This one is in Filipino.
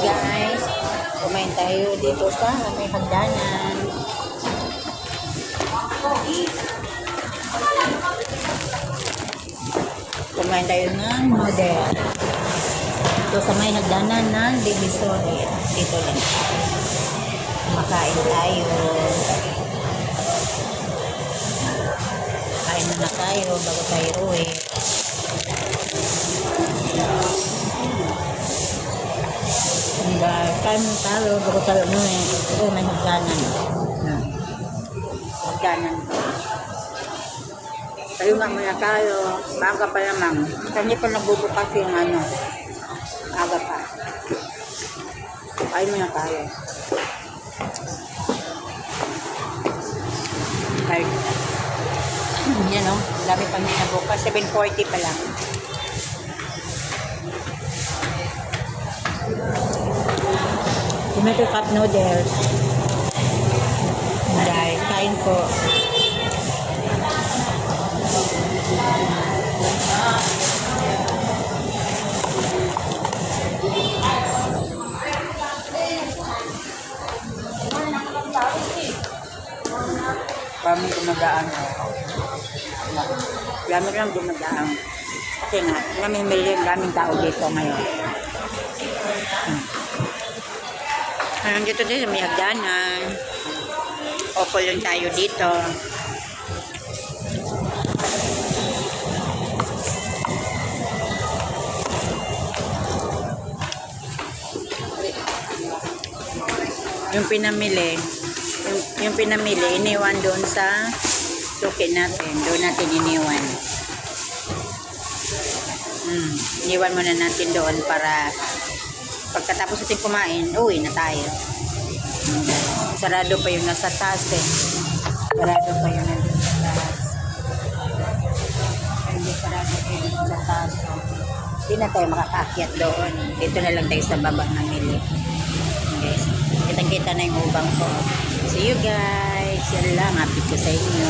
guys, kumain tayo dito sa may hagdanan. Kumain tayo ng noodle. Dito sa may hagdanan ng Divisoria. Dito lang. Makain tayo. Kain na tayo bago tayo uwi. Kain na tayo bago tayo uwi. Ito may hagdanan. Hagdanan. Tayo nga muna tayo. Baga pa naman. Hindi pa nagbubukas yung aga pa. Kain muna tayo. Kain. Yan o. Dami pa nila bukas. 7:40 pa lang. Tomato cup noodles. Dahil kain po. Kami gumagaan. Kami lang gumagaan. Kasi nga, daming tao dito ngayon. Dito din, may hagdanan. Opo lang tayo dito. Yung pinamili, iniwan doon sa suki natin. Doon natin iniwan. Iniwan muna natin doon para pagkatapos natin kumain, uwi na tayo. Sarado pa yung nasa taas eh. Sarado pa yung nandun sa taas. Hindi sarado pa yung nasa taas. Hindi na tayo makakaakyat doon. Dito na lang tayo sa baba namili. Guys, kitang-kita na yung ubang ko. See you guys. Yan lang. Happy ko sa inyo.